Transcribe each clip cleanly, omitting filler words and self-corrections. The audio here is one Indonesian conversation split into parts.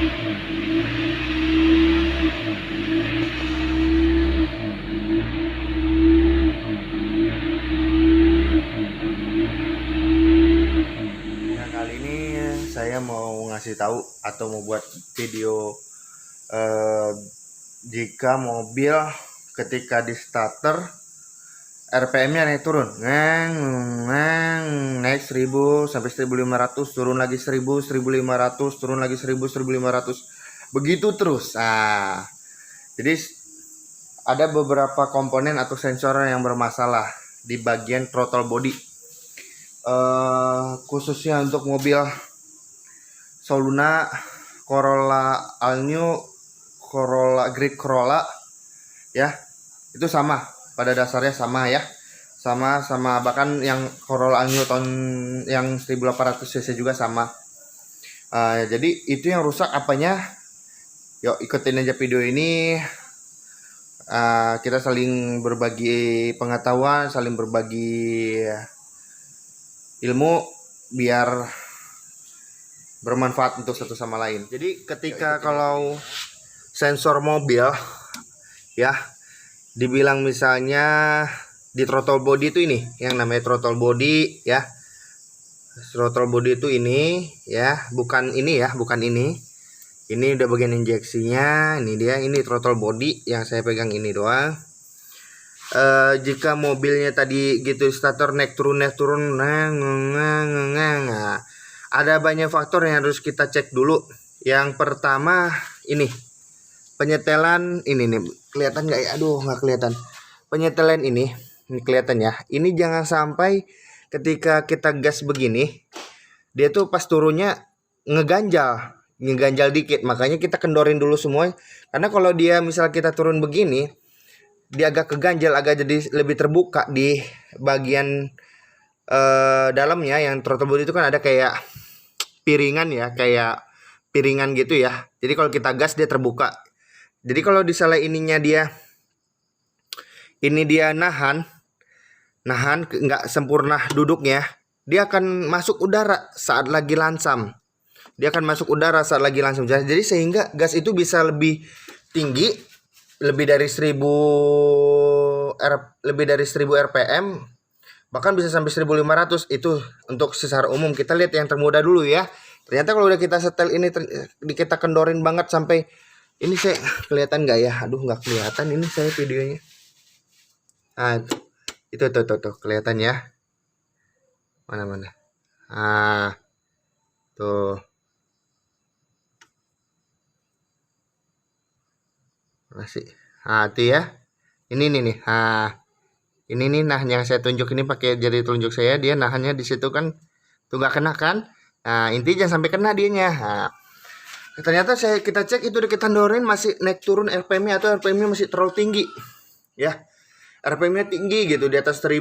Nah, kali ini saya mau ngasih tahu atau mau buat video jika mobil ketika di starter RPM-nya naik turun, naik 1000 sampai 1500, turun lagi 1000, 1500, turun lagi 1000, 1500, begitu terus. Nah, jadi ada beberapa komponen atau sensor yang bermasalah di bagian throttle body, khususnya untuk mobil Soluna, Corolla Alnew, Corolla Great Corolla, ya itu sama, pada dasarnya sama ya, sama bahkan yang Corolla Alnew tahun yang 1800 cc juga sama. Jadi itu yang rusak apanya, yuk ikutin aja video ini. Kita saling berbagi pengetahuan, saling berbagi ilmu biar bermanfaat untuk satu sama lain. Jadi ketika kalau sensor mobil ya dibilang misalnya di throttle body itu ini yang namanya throttle body ya. Throttle body itu ini ya, bukan ini ya, bukan ini. Ini udah bagian injeksinya, ini dia, ini throttle body yang saya pegang ini doang. Jika mobilnya tadi gitu starter naik turun, nah, ada banyak faktor yang harus kita cek dulu. Yang pertama ini penyetelan, ini nih kelihatan nggak ya? Aduh nggak kelihatan. Penyetelan ini kelihatan ya. Ini jangan sampai ketika kita gas begini, dia tuh pas turunnya ngeganjal dikit. Makanya kita kendorin dulu semua. Karena kalau dia misal kita turun begini, dia agak keganjal, agak jadi lebih terbuka di bagian dalamnya. Yang throttle body itu kan ada kayak piringan ya, kayak piringan gitu ya. Jadi kalau kita gas dia terbuka. Jadi kalau disalah ininya dia, ini dia nahan nggak sempurna duduknya, dia akan masuk udara saat lagi lansam. Jadi sehingga gas itu bisa lebih tinggi, lebih dari 1000 RPM, bahkan bisa sampai 1500. Itu untuk secara umum. Kita lihat yang termudah dulu ya. Ternyata kalau udah kita setel ini, kita kendorin banget sampai ini, saya kelihatan nggak ya? Aduh nggak kelihatan ini saya videonya. Nah itu tuh kelihatan ya. Mana tuh. Masih. Itu ya. Ini nih. Ini nih, nah yang saya tunjuk ini pakai jari telunjuk saya, dia nahannya di situ kan, tuh nggak kena kan? Nah intinya jangan sampai kena dianya. Ternyata kita cek itu udah kita dorin masih naik turun RPM-nya, atau RPM-nya masih terlalu tinggi ya. RPM-nya tinggi gitu, di atas 1000.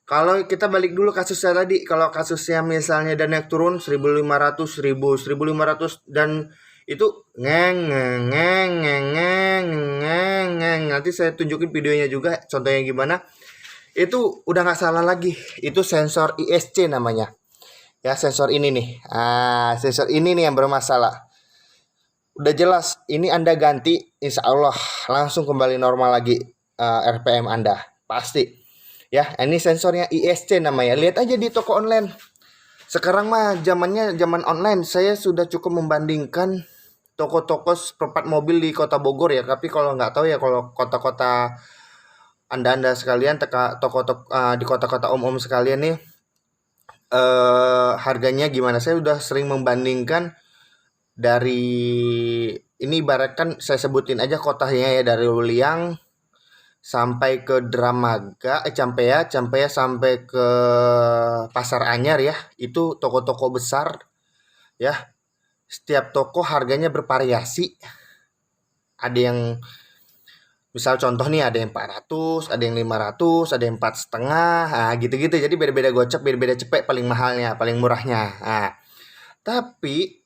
Kalau kita balik dulu kasusnya tadi, kalau kasusnya misalnya dan naik turun 1500, 1500 dan itu nanti saya tunjukin videonya juga contohnya gimana. Itu udah nggak salah lagi, itu sensor ISC namanya ya. Sensor ini nih, sensor ini nih yang bermasalah. Udah jelas ini Anda ganti, insya Allah langsung kembali normal lagi RPM Anda pasti ya. Ini sensornya ISC namanya, lihat aja di toko online. Sekarang mah zamannya zaman online. Saya sudah cukup membandingkan toko-toko seperempat mobil di kota Bogor ya. Tapi kalau nggak tahu ya, kalau kota-kota anda sekalian, toko-toko di kota-kota umum sekalian nih, harganya gimana. Saya udah sering membandingkan dari ini, ibaratkan saya sebutin aja kotanya ya, dari Luliang sampai ke Dramaga, Campea sampai ke Pasar Anyar ya. Itu toko-toko besar ya. Setiap toko harganya bervariasi. Ada yang misal contoh nih, ada yang 400, ada yang 500, ada yang 4,5, gitu-gitu. Jadi beda-beda gocap, beda-beda cepet, paling mahalnya, paling murahnya. Tapi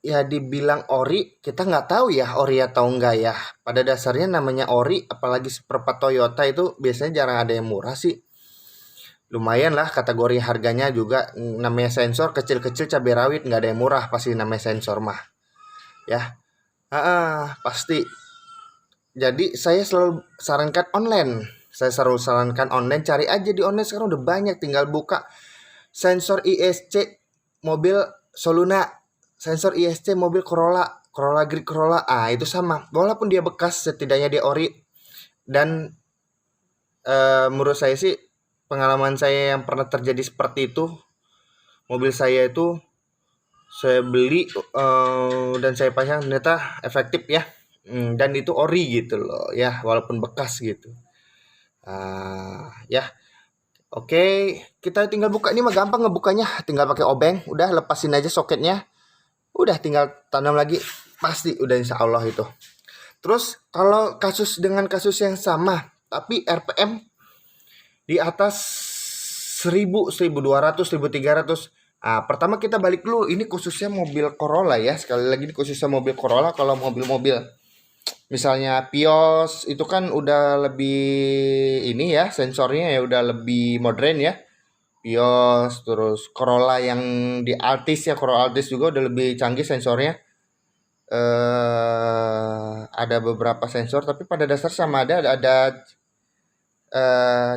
ya dibilang ori, kita nggak tahu ya ori atau enggak ya. Pada dasarnya namanya ori, apalagi seperempat Toyota itu biasanya jarang ada yang murah sih. lumayan lah, kategori harganya juga namanya sensor kecil-kecil cabai rawit, nggak ada yang murah pasti namanya sensor mah ya. Pasti. Jadi saya selalu sarankan online. Saya selalu sarankan online, cari aja di online sekarang udah banyak, tinggal buka sensor ISC mobil Soluna, sensor ISC mobil Corolla, Corolla Great Corolla. Itu sama. Walaupun dia bekas, setidaknya dia ori. Dan menurut saya sih, pengalaman saya yang pernah terjadi seperti itu, mobil saya itu saya beli dan saya pasang, ternyata efektif ya. Dan itu ori gitu loh ya, walaupun bekas gitu. Ya, oke, kita tinggal buka. Ini mah gampang ngebukanya, tinggal pakai obeng, udah lepasin aja soketnya, udah tinggal tanam lagi, pasti udah insya Allah itu. Terus kalau dengan kasus yang sama tapi RPM di atas 1000, 1200, 1300. Pertama kita balik dulu, ini khususnya mobil Corolla ya. Sekali lagi ini khususnya mobil Corolla. Kalau mobil-mobil misalnya Vios itu kan udah lebih ini ya, sensornya ya udah lebih modern ya. Vios, terus Corolla yang di Altis ya, Corolla Altis juga udah lebih canggih sensornya. Ada beberapa sensor tapi pada dasar sama, ada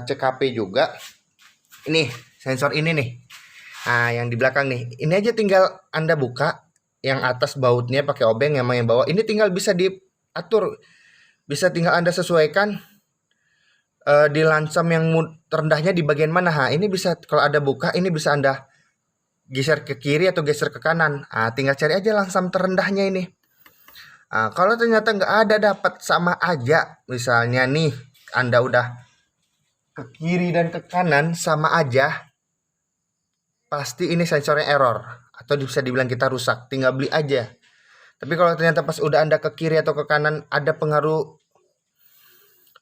CKP juga. Ini sensor ini nih. Yang di belakang nih. Ini aja tinggal Anda buka, yang atas bautnya pakai obeng, yang bawah ini tinggal bisa diatur. Bisa tinggal Anda sesuaikan di lansam yang terendahnya di bagian mana. Ini bisa, kalau ada buka, ini bisa Anda geser ke kiri atau geser ke kanan. Tinggal cari aja lansam terendahnya ini. Kalau ternyata nggak ada, dapat sama aja. Misalnya nih, Anda udah ke kiri dan ke kanan sama aja, pasti ini sensornya error atau bisa dibilang kita rusak, tinggal beli aja. Tapi kalau ternyata pas udah Anda ke kiri atau ke kanan ada pengaruh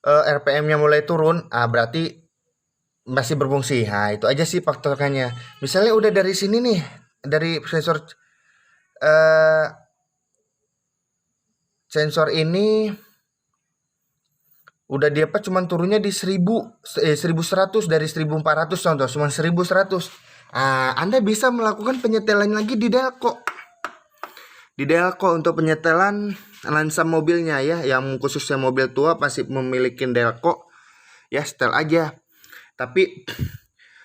RPM-nya mulai turun, berarti masih berfungsi. Itu aja sih faktornya. Misalnya udah dari sini nih, dari sensor ini udah dia cuman turunnya di 1100 dari 1400 contoh, cuma 1100. Anda bisa melakukan penyetelan lagi di Delco. Di Delco untuk penyetelan lansam mobilnya ya, yang khususnya mobil tua pasti memiliki Delco. Ya, setel aja. Tapi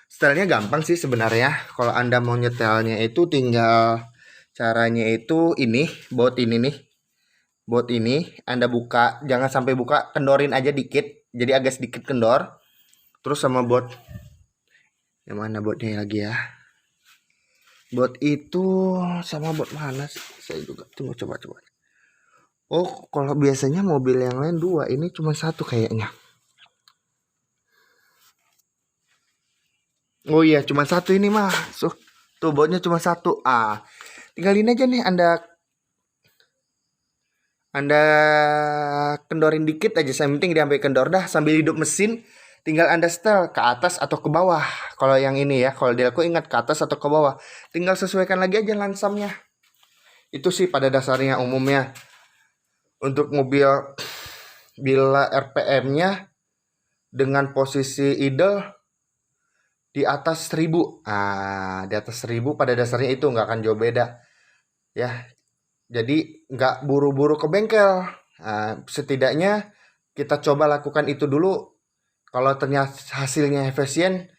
setelnya gampang sih sebenarnya. Kalau Anda mau nyetelnya itu tinggal caranya itu ini, baut ini nih. Baut ini Anda buka, jangan sampai buka, kendorin aja dikit. Jadi agak sedikit kendor. Terus sama baut, yang mana bautnya lagi ya? Baut itu sama baut mana sih? Saya juga tunggu, coba. Oh, kalau biasanya mobil yang lain 2, ini cuma 1 kayaknya. Oh iya, cuma 1 ini mah. Tuh bautnya cuma 1. Tinggalin aja nih, Anda kendorin dikit aja, yang penting dia sampai kendor dah. Sambil hidup mesin, tinggal Anda setel ke atas atau ke bawah. Kalau yang ini ya, kalau Delco ingat ke atas atau ke bawah. Tinggal sesuaikan lagi aja lansamnya. Itu sih pada dasarnya umumnya. Untuk mobil, bila RPM-nya dengan posisi idle di atas 1000. Di atas 1000 pada dasarnya itu nggak akan jauh beda. Ya, jadi nggak buru-buru ke bengkel. Setidaknya kita coba lakukan itu dulu. Kalau ternyata hasilnya efisien,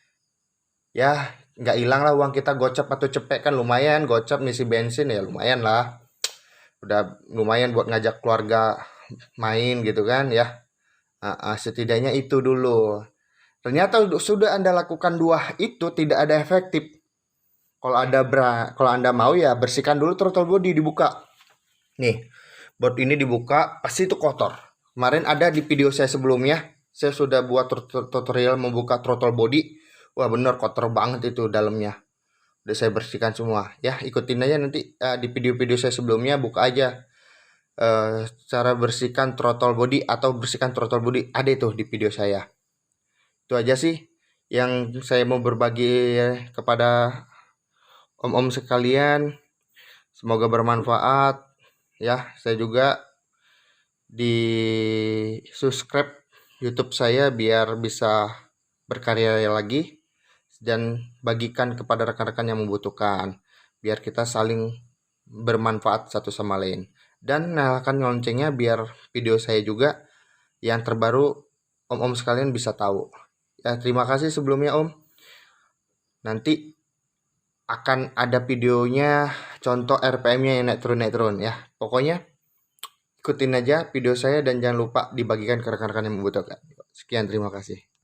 ya nggak hilang lah uang kita gocap atau cepet kan, lumayan gocap ngisi bensin ya lumayan lah. Udah lumayan buat ngajak keluarga main gitu kan ya. Setidaknya itu dulu. Ternyata sudah Anda lakukan 2 itu tidak ada efektif. Kalau Anda mau ya bersihkan dulu throttle body, dibuka. Nih, board ini dibuka, pasti itu kotor. Kemarin ada di video saya sebelumnya, saya sudah buat tutorial membuka throttle body. Wah bener kotor banget itu dalamnya. Udah saya bersihkan semua. Ya ikutin aja nanti di video-video saya sebelumnya, buka aja cara bersihkan throttle body atau bersihkan throttle body, ada itu di video saya. Itu aja sih yang saya mau berbagi kepada om-om sekalian. Semoga bermanfaat ya. Saya juga di subscribe YouTube saya biar bisa berkarya lagi. dan bagikan kepada rekan-rekan yang membutuhkan, biar kita saling bermanfaat satu sama lain. Dan nyalakan loncengnya biar video saya juga yang terbaru om-om sekalian bisa tahu. Ya, terima kasih sebelumnya Om. Nanti akan ada videonya contoh RPM-nya yang naik turun ya. Pokoknya ikutin aja video saya dan jangan lupa dibagikan ke rekan-rekan yang membutuhkan. Sekian, terima kasih.